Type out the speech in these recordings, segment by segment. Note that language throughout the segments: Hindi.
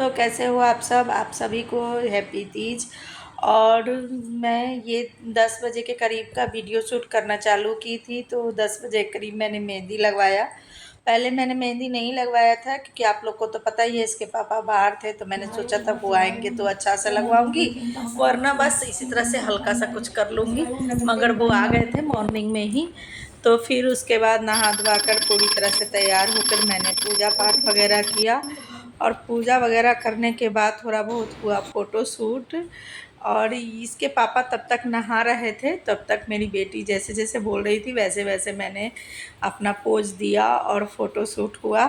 दोस्तों, कैसे हो आप सब? आप सभी को हैप्पी तीज। और मैं ये 10 बजे के करीब का वीडियो शूट करना चालू की थी, तो 10 बजे के करीब मैंने मेहंदी लगवाया। पहले मैंने मेहंदी नहीं लगवाया था क्योंकि आप लोग को तो पता ही है, इसके पापा बाहर थे, तो मैंने सोचा था वो आएंगे तो अच्छा सा लगवाऊंगी, वरना बस इसी तरह से हल्का सा कुछ कर लूँगी। मगर वो आ गए थे मॉर्निंग में ही, तो फिर उसके बाद नहा धोवा कर पूरी तरह से तैयार होकर मैंने पूजा पाठ वगैरह किया। और पूजा वगैरह करने के बाद थोड़ा बहुत हुआ फ़ोटो शूट। और इसके पापा तब तक नहा रहे थे, तब तक मेरी बेटी जैसे जैसे बोल रही थी वैसे वैसे मैंने अपना पोज दिया और फ़ोटो शूट हुआ।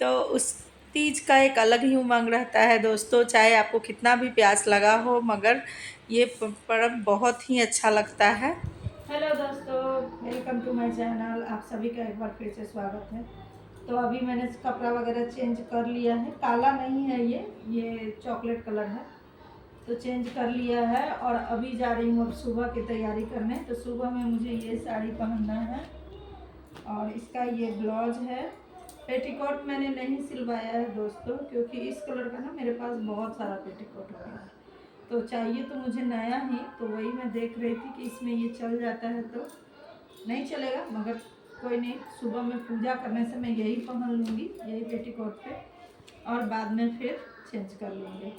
तो उस तीज का एक अलग ही उमंग रहता है दोस्तों, चाहे आपको कितना भी प्यास लगा हो, मगर ये पर्व बहुत ही अच्छा लगता है। हेलो दोस्तों, वेलकम टू माय चैनल। आप सभी का एक बार फिर से स्वागत है। तो अभी मैंने कपड़ा वगैरह चेंज कर लिया है, काला नहीं है ये चॉकलेट कलर है, तो चेंज कर लिया है। और अभी जा रही हूँ अब सुबह की तैयारी करने। तो सुबह में मुझे ये साड़ी पहनना है और इसका ये ब्लाउज है। पेटीकोट मैंने नहीं सिलवाया है दोस्तों, क्योंकि इस कलर का ना मेरे पास बहुत सारा पेटीकोट हो गया है, तो चाहिए तो मुझे नया ही। तो वही मैं देख रही थी कि इसमें ये चल जाता है तो नहीं चलेगा, मगर कोई नहीं, सुबह में पूजा करने से मैं यही पहन लूँगी, यही पेटीकोट पे, और बाद में फिर चेंज कर लूँगी।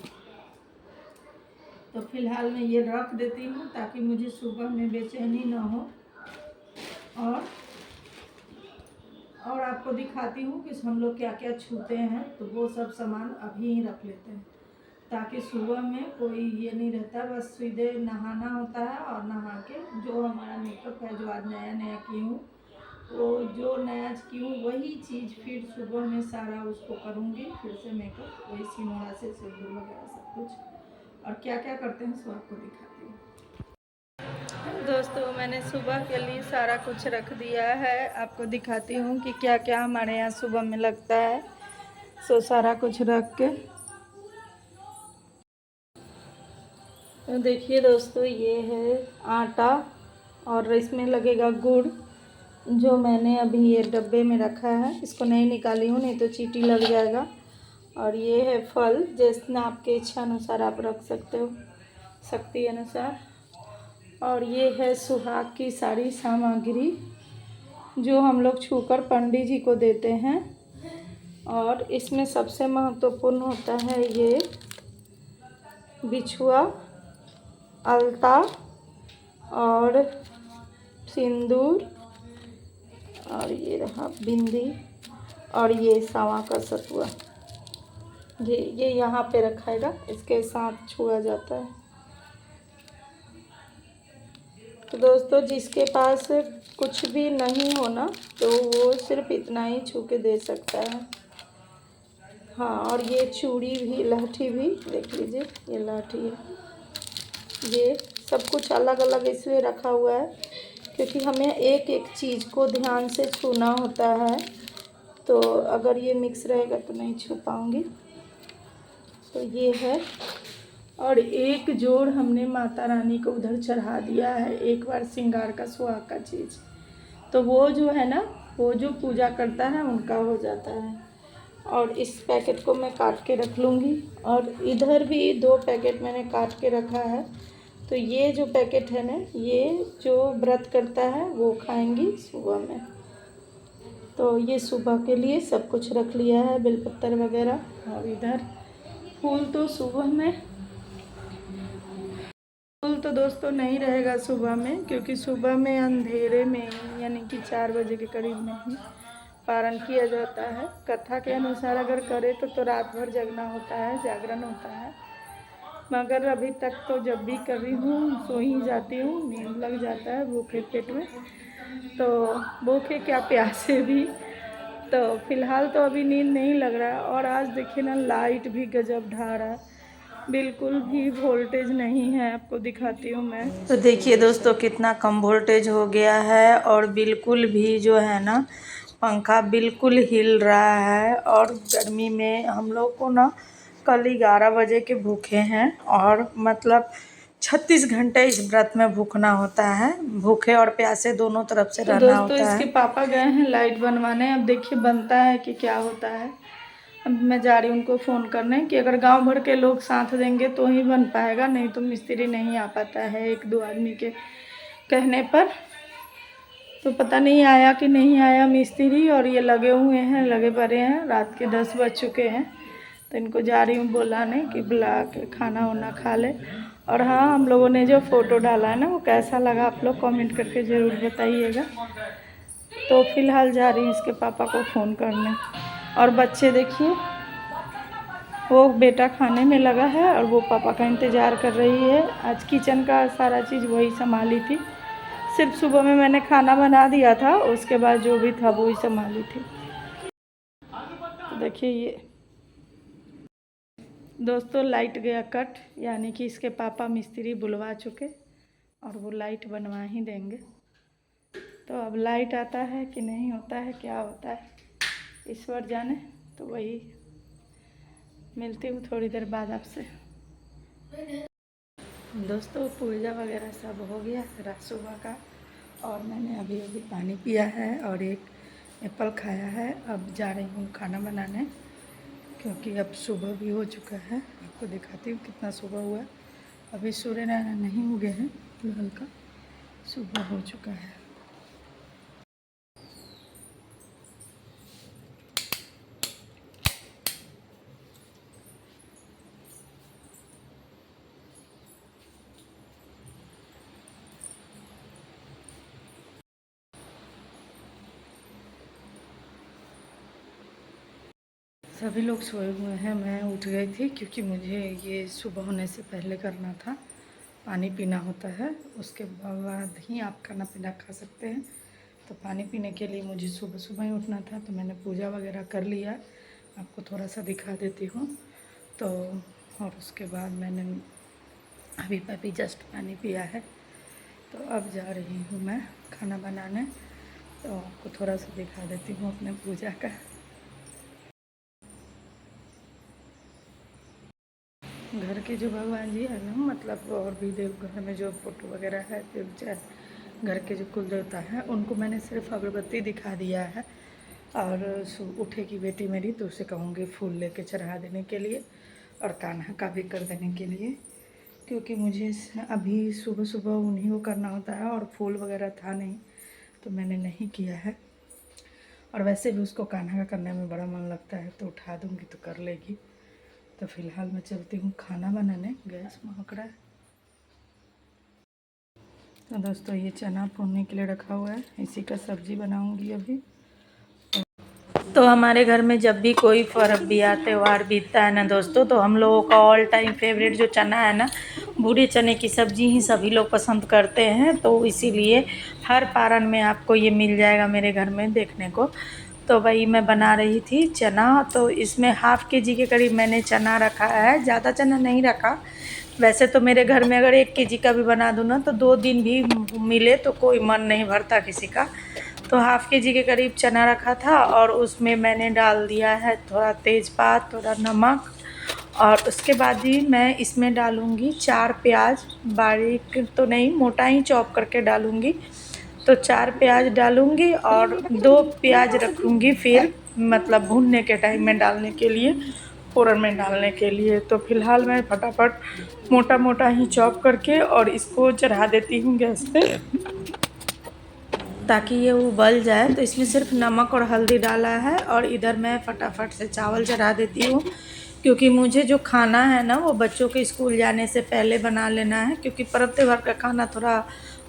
तो फिलहाल मैं ये रख देती हूँ ताकि मुझे सुबह में बेचैनी ना हो। और आपको दिखाती हूँ कि हम लोग क्या क्या छूते हैं, तो वो सब सामान अभी ही रख लेते हैं ताकि सुबह में कोई ये नहीं रहता। बस सीधे नहाना होता है और नहा के जो हमारा मेकअप है, जो आज नया नया की हूँ, वो जो नया की हूँ वही चीज़ फिर सुबह में सारा उसको करूँगी, फिर से मेकअप वही सिमोड़ा से सिंदूर वगैरह सब कुछ। और क्या क्या करते हैं सो आपको दिखाती हूँ। दोस्तों, मैंने सुबह के लिए सारा कुछ रख दिया है, आपको दिखाती हूँ कि क्या क्या हमारे यहाँ सुबह में लगता है। सो सारा कुछ रख के तो देखिए दोस्तों, ये है आटा और इसमें लगेगा गुड़, जो मैंने अभी ये डब्बे में रखा है, इसको नहीं निकाली हूँ नहीं तो चींटी लग जाएगा। और ये है फल, जितना आपके इच्छा अनुसार आप रख सकते हो, शक्ति अनुसार। और ये है सुहाग की सारी सामग्री जो हम लोग छूकर पंडित जी को देते हैं। और इसमें सबसे महत्वपूर्ण होता है ये बिछुआ, अलता और सिंदूर, और ये रहा बिंदी, और ये सावा का सतुआ, ये यहाँ पे रखाएगा, इसके साथ छुआ जाता है। तो दोस्तों, जिसके पास कुछ भी नहीं हो ना, तो वो सिर्फ इतना ही छू के दे सकता है। हाँ, और ये चूड़ी भी, लाठी भी देख लीजिए, ये लाठी है। ये सब कुछ अलग अलग इसलिए रखा हुआ है क्योंकि हमें एक एक चीज़ को ध्यान से छूना होता है, तो अगर ये मिक्स रहेगा तो नहीं छू पाऊँगी। तो ये है, और एक जोड़ हमने माता रानी को उधर चढ़ा दिया है, एक बार श्रृंगार का सुहाग का चीज़, तो वो जो है ना, वो जो पूजा करता है उनका हो जाता है। और इस पैकेट को मैं काट के रख लूँगी, और इधर भी 2 पैकेट मैंने काट के रखा है। तो ये जो पैकेट है ना, ये जो व्रत करता है वो खाएंगी सुबह में। तो ये सुबह के लिए सब कुछ रख लिया है, बेलपत्तर वगैरह। और इधर फूल तो सुबह में, फूल तो दोस्तों नहीं रहेगा सुबह में, क्योंकि सुबह में अंधेरे में, यानी कि 4 बजे के करीब में ही पारण किया जाता है। कथा के अनुसार अगर करे तो रात भर जगना होता है, जागरण होता है। मगर अभी तक तो जब भी कर रही हूँ सो ही जाती हूँ, नींद लग जाता है भूखे पेट में, तो भूखे क्या प्यासे भी। तो फिलहाल तो अभी नींद नहीं लग रहा है। और आज देखिए ना, लाइट भी गजब ढा रहा है, बिल्कुल भी वोल्टेज नहीं है, आपको दिखाती हूँ मैं। तो देखिए दोस्तों, कितना कम वोल्टेज हो गया है, और बिल्कुल भी जो है ना, पंखा बिल्कुल हिल रहा है। और गर्मी में हम लोग को ना कल 11 बजे के भूखे हैं, और मतलब 36 घंटे इस व्रत में भूखना होता है, भूखे और प्यासे दोनों तरफ से रहना होता है। इसके पापा गए हैं लाइट बनवाने, अब देखिए बनता है कि क्या होता है। अब मैं जा रही हूँ उनको फ़ोन करने कि अगर गांव भर के लोग साथ देंगे तो ही बन पाएगा, नहीं तो मिस्त्री नहीं आ पाता है एक दो आदमी के कहने पर। तो पता नहीं आया कि नहीं आया मिस्त्री, और ये लगे हुए हैं, लगे पड़े हैं। रात के 10 बज चुके हैं, तो इनको जा रही हूँ बुलाने कि बुला के खाना वाना खा ले। और हाँ, हम लोगों ने जो फ़ोटो डाला है ना, वो कैसा लगा आप लोग कमेंट करके ज़रूर बताइएगा। तो फ़िलहाल जा रही हूँ इसके पापा को फ़ोन करने। और बच्चे देखिए, वो बेटा खाने में लगा है और वो पापा का इंतज़ार कर रही है। आज किचन का सारा चीज़ वही संभाली थी, सिर्फ सुबह में मैंने खाना बना दिया था, उसके बाद जो भी था वही संभाली थी। तो देखिए ये दोस्तों लाइट गया कट, यानी कि इसके पापा मिस्त्री बुलवा चुके और वो लाइट बनवा ही देंगे। तो अब लाइट आता है कि नहीं होता है, क्या होता है ईश्वर जाने। तो वही मिलती हूँ थोड़ी देर बाद आपसे। दोस्तों पूजा वगैरह सब हो गया रात सुबह का, और मैंने अभी अभी पानी पिया है और एक एप्पल खाया है। अब जा रही हूँ खाना बनाने, क्योंकि अब सुबह भी हो चुका है। आपको दिखाती हूँ कितना सुबह हुआ है। अभी सूर्य नारायण नहीं उगे हैं, हल्का सुबह हो चुका है। सभी लोग सोए हुए हैं, मैं उठ गई थी क्योंकि मुझे ये सुबह होने से पहले करना था। पानी पीना होता है, उसके बाद ही आप खाना पीना खा सकते हैं। तो पानी पीने के लिए मुझे सुबह सुबह ही उठना था, तो मैंने पूजा वगैरह कर लिया। आपको थोड़ा सा दिखा देती हूँ। तो और उसके बाद मैंने अभी जस्ट पानी पिया है। तो अब जा रही हूँ मैं खाना बनाने, तो आपको थोड़ा सा दिखा देती हूँ अपने पूजा का। घर के जो भगवान जी है ना, मतलब और भी देवघर में जो फ़ोटो वगैरह है, फिर घर के जो कुल देवता हैं, उनको मैंने सिर्फ अगरबत्ती दिखा दिया है। और उठेगी बेटी मेरी तो उसे कहूँगी फूल लेके चढ़ा देने के लिए, और कान्हा का भी कर देने के लिए, क्योंकि मुझे अभी सुबह सुबह उन्हीं को करना होता है और फूल वगैरह था नहीं, तो मैंने नहीं किया है। और वैसे भी उसको कान्हा का करने में बड़ा मन लगता है, तो उठा दूँगी तो कर लेगी। तो फिलहाल मैं चलती हूँ खाना बनाने, गैस महक रहा है। तो दोस्तों ये चना भूनने के लिए रखा हुआ है, इसी का सब्जी बनाऊंगी अभी। तो हमारे घर में जब भी कोई पर्व भी त्यौहार बीतता है ना दोस्तों, तो हम लोगों का ऑल टाइम फेवरेट जो चना है ना, बूढ़े चने की सब्ज़ी ही सभी लोग पसंद करते हैं। तो इसीलिए हर पारण में आपको ये मिल जाएगा मेरे घर में देखने को। तो वही मैं बना रही थी चना। तो इसमें हाफ़ केजी के करीब मैंने चना रखा है, ज़्यादा चना नहीं रखा। वैसे तो मेरे घर में अगर 1 केजी का भी बना दूँ ना, तो 2 दिन भी मिले तो कोई मन नहीं भरता किसी का। तो हाफ़ केजी के करीब चना रखा था, और उसमें मैंने डाल दिया है थोड़ा तेज़पात, थोड़ा नमक, और उसके बाद ही मैं इसमें डालूँगी 4 प्याज, बारीक तो नहीं मोटा ही चॉप करके डालूँगी। तो 4 प्याज डालूँगी और 2 प्याज रखूँगी फिर मतलब भूनने के टाइम में डालने के लिए, फ़ोरन में डालने के लिए। तो फ़िलहाल मैं फटाफट मोटा मोटा ही चॉप करके और इसको चढ़ा देती हूँ गैस पे, ताकि ये उबल जाए। तो इसमें सिर्फ नमक और हल्दी डाला है, और इधर मैं फटाफट से चावल चढ़ा देती हूँ, क्योंकि मुझे जो खाना है ना वो बच्चों के स्कूल जाने से पहले बना लेना है, क्योंकि पर्व त्योहार का खाना थोड़ा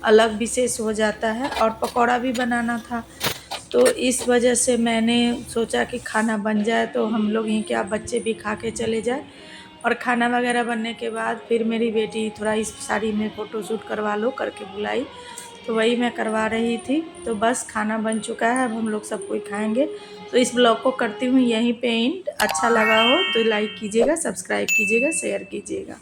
अलग विशेष हो जाता है। और पकौड़ा भी बनाना था, तो इस वजह से मैंने सोचा कि खाना बन जाए तो हम लोग ही क्या, बच्चे भी खा के चले जाए। और खाना वगैरह बनने के बाद फिर मेरी बेटी थोड़ा इस साड़ी में फ़ोटोशूट करवा लो करके बुलाई, तो वही मैं करवा रही थी। तो बस खाना बन चुका है, अब हम लोग सब कोई खाएंगे। तो इस ब्लॉग को करती हूँ यहीं पे एंड। अच्छा लगा हो तो लाइक कीजिएगा, सब्सक्राइब कीजिएगा, शेयर कीजिएगा।